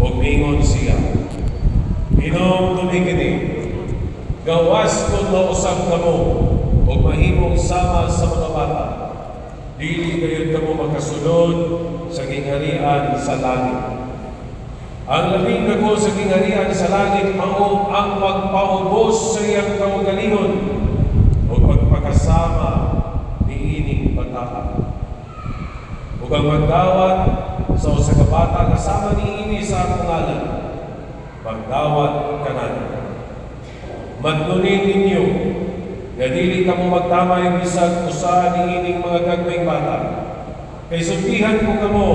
ug mingon siya, Ginoong tumigini, gawas ko mausap kamo ug mahimong sama sa mga bata. Dili gayud kamo makasulod sa gingharian sa langit. Ang labing dako sa gingharian sa langit mao ang pagpaubos sa iyang kaugalingon o pagpakasama niining bata. Ug ang magdawat sa usa ka bata kasama niini sa akong ngalan, magdawat kanan. Madnunin ninyo nga dili kamo magtamay bisag usa niining mga gagmayng bata. Kay sultihan ko kamo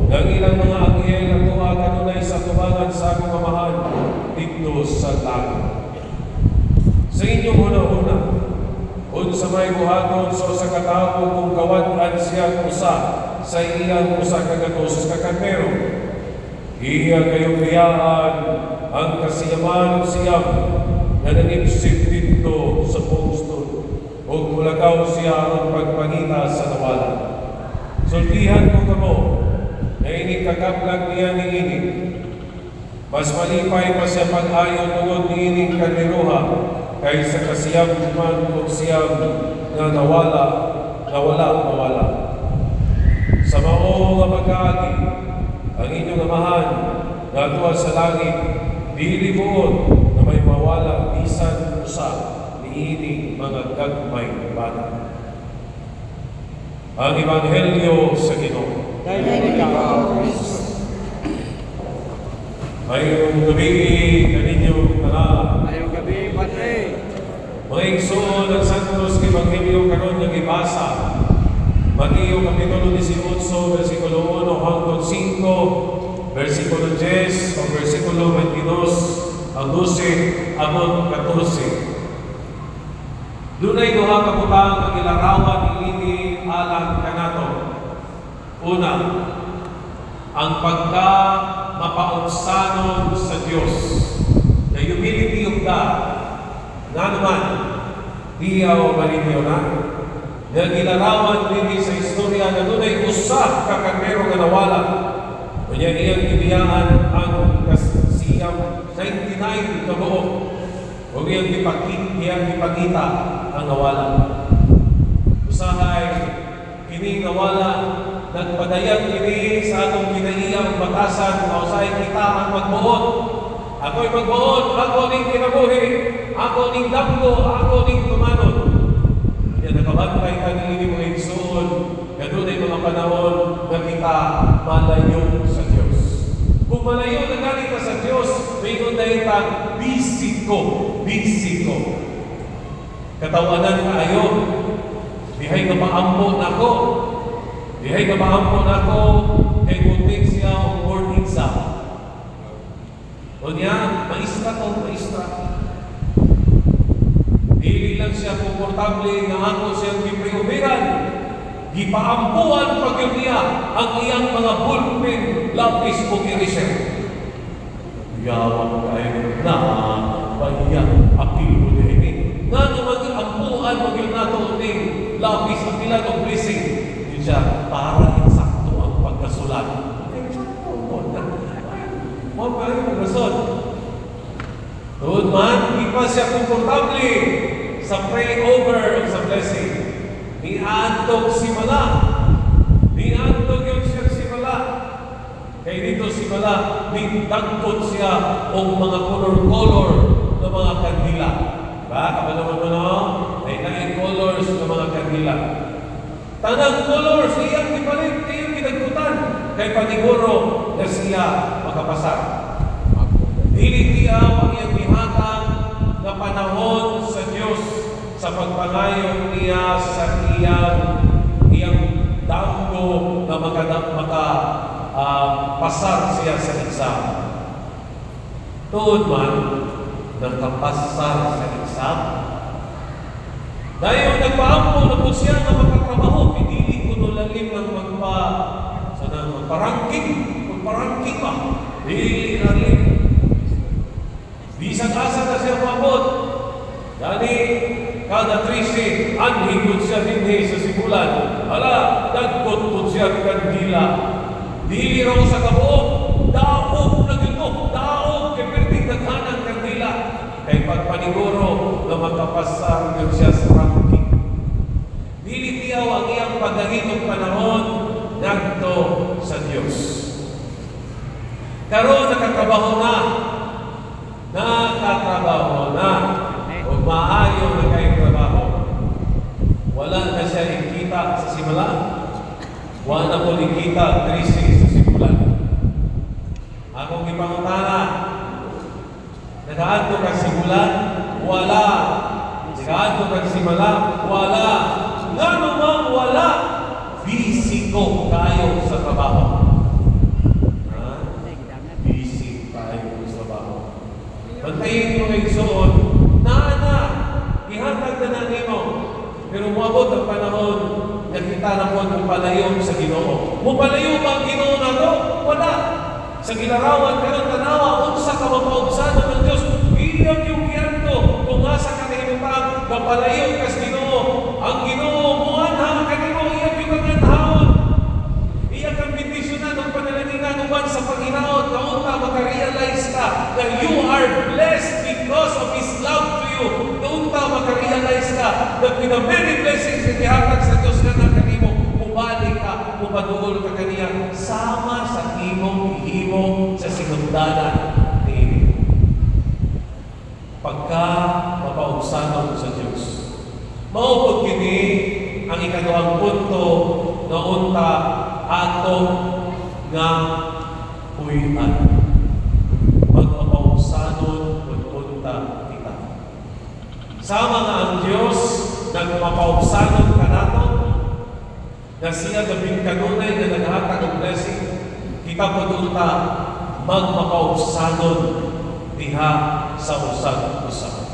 nga ang ilang mga anghel ang tuwa kanunay sa tubangan sa akong amahan dito sa langit. Sa inyong una-una, unsa may buhaton sa usa ka tawo kung kawad-an siya usa sa iyang usa ka gatos ka kardero. Iya kayong biyaan ang kasiyaman siyam na nanipsip dito sa pungston o mulagaw siya ang pagpangita sa nawala. Sultihan ko kamo na inikakaplag niya ni ini. Mas malipay pa siya pag-ayon tungod ni ining kandiruha kaysa kasiyam man o siyam na nawala. Sa mao nga mag-aagi, ang inyong amahan na tuwa sa langit, dili buod na may mawala bisan usa niining mga gagmay bata. Ang Ebanghelyo sa Ginoo. Mayong gabi kaninyong tanan. Mayong gabi, Padre. Mga igsoon ng Santos Ebanghelyo karon nga gibasa. Mateo Kapitulo 18, versikulo 1 hangtod 5, versikulo 10 o versikulo 22, ang 12, abot 14. Dunay duha ka butang ang ilarawan niini alang kanato. Una, ang pagka mapaunsanon sa Dios. The humility of God. Nga naman, diyaw maninyo na. Na gilarawan din sa istorya na dunay usa ka kardero nga nawala. Kanya iyang gibiyaan ang kasiyam 99 ka buok. O iyang ipakita ang nawala. Usahay, kining nawala, nagpadayag kini sa atong kinaiyang batasan na usahay kita ang magbuot. Ako'y magbuot, ako ning kinabuhi, ako ning damgo, ako ning tumanon. Kaya nakabantay ka ni mga igsoon, na doon ay mga panahon na kita malayo sa Diyos. Kung malayo na galing ka sa Diyos, mayroon na itang bisiko. Katawanan kayo, dihay ka maampo na ko. Dihay ka maampo na ko, kay muntik siya o morning sa. O niya, maistra. Dili lang siya komportable nga ako siyang gipriumiran. Gipaampuan pag yun niya ang iyang mga ballpen, lapis o eraser. Yawang kayo na pahiya apil mo din eh. Nga naman ampuan pag yun nato ni lapis ang ilan o blessing. Yun siya, para insakto ang pagkasulat. Insakto mo na. Huwag pa rin pagkasod. Doon man, di pa siya komportable sa pray over sa blessing. Niantog si Mala. Niantog yung siya si Mala. Kaya dito si Mala, nintagtot siya o mga color na mga kandila. Diba? Kapanaman mo no? Ay naging colors ng mga kandila. Tanang colors, iyang ipalit, iyang kinagkutan. Kay paniguro na siya makapasar. Dili diyaw ang iyang bihatang na panahon sa Diyos sa pagpangayon niya sa iyang damgo na pasar siya sa exam. Tuod man, nakapasar sa exam. Dahil nagpaampo na po siya na makatrabaho, hindi ko nulalim ng magparangking pa. Dili nalim. Bisang asa na siya mabot. Dani, kada 13, anhigod siya din sa simulan. Hala, nagkot po siya kandila. Dili raw sa kabuok, daog na Karon nakatrabaho na. O maayo na kayong trabaho. Wala na siya ikita sa simulan. Wala na po ikita krisis sa simulan. Akong ipangutana, nagaadto kang simulan? Wala. Nagaadto kang simulan? Wala. Nga naman wala. Busy ko kayo sa trabaho. Busy tayo sa trabaho. Bantayin mo kayo soon, ihatag na natin mo. Pero umabot ang panahon, nakita na po ang palayo sa Ginoo. Mupalayo ba ang Ginoo na to? Wala. Sa gilarawan ka ng tanawa, unsa ka mapaubsan ng Diyos, iyang yung giyanto, kung asa ka nahimutan, mapalayo ka sa Ginoo. Ang Ginoo, muanha ka Ginoo, iyang yung kaganhawon. Iyang kang bendisyonan ng panalaningan uban sa Panginoon, na unta makarealize ka na you are blessed because of His love to you. Na unta makarealize ka that with the many blessings na ihatag sa Diyos na kanimo, mubalik ka, mupaduol ka kaniya, sama sa imong ihimo sa sinundanan ni pagka mapaugsanon sa Diyos. Maupod kini ang ikaduhang punto na unta atong nga puy-an. Magmapaugsanon unta kita. Sama nga ang Diyos nagmapaugsanon ka nato na siya gabing kanunay na naghatag ng blessing, kita po doon ta magmapaugsanon diha sa usag-usag.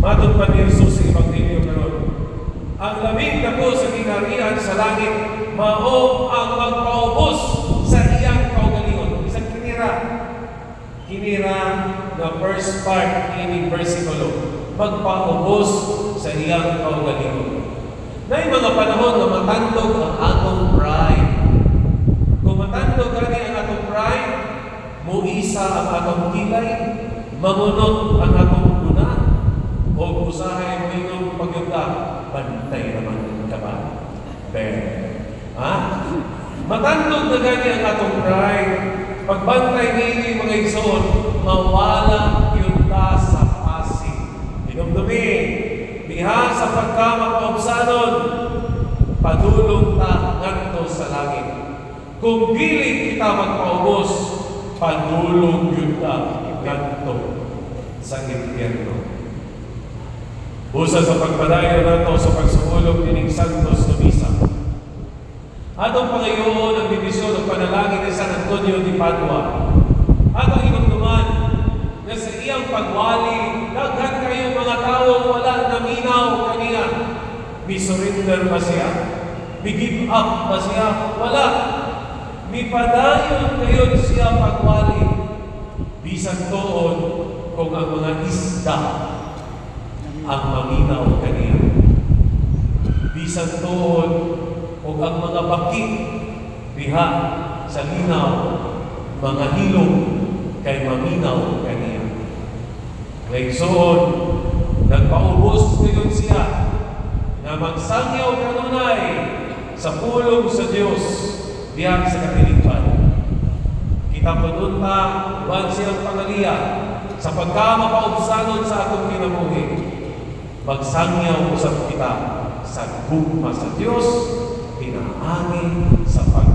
Matod pa ni Jesus sa Ebanghelyo karon, ang lamig na po sa kinarian sa langit, mao ang magpaubos sa iyang kaugalingon. Isang kinira na first part ini versikulo, magpaubos sa iyang kaugalingon. May mga panahon na matandog ang atong pride. Kung matandog gani ang atong pride, muisa ang atong kilay, mamunot ang atong guna, o usahay mo inyong pagyuta, bantay naman ka ba? Matandog na gani ang atong pride, pagbantay nini mga igsoon, mawala yun ta sa pasig. Dinumdumi, diha sa pagkamapaubsanon, padulong ta ngadto sa langit. Kung dili kita magpaubos, padulong yun ta ngadto sa impyerno. Busa sa pagpadayon nato sa pagsuulog dining Santos na Misa. Atong pangayoon ang bendisyon ng panalangin ni San Antonio de Padua. Atong inumduman na sa iyang pagwali, daghan kayo mga tao wala naminaw kaniya. Misurrender pa siya? Mi-give up pa siya? Wala. Mipadayon kayo siya pagwali. Bisan toon kung ang mga isda ang maminaw kaniya. Bisan toon kung ang mga baki diha sa linaw, mga hilong kay maminaw kaniya. Ngayon, nagpaubos ngayon siya na magsangyaw kanunay sa pulong sa Diyos diyan sa katilingban. Kita po doon ta, uban siyang pangaliya sa pagkamapaubsanon sa atong kinabuhi. Magsangyaw usap kita sa gugma sa Diyos, pinaangin sa pag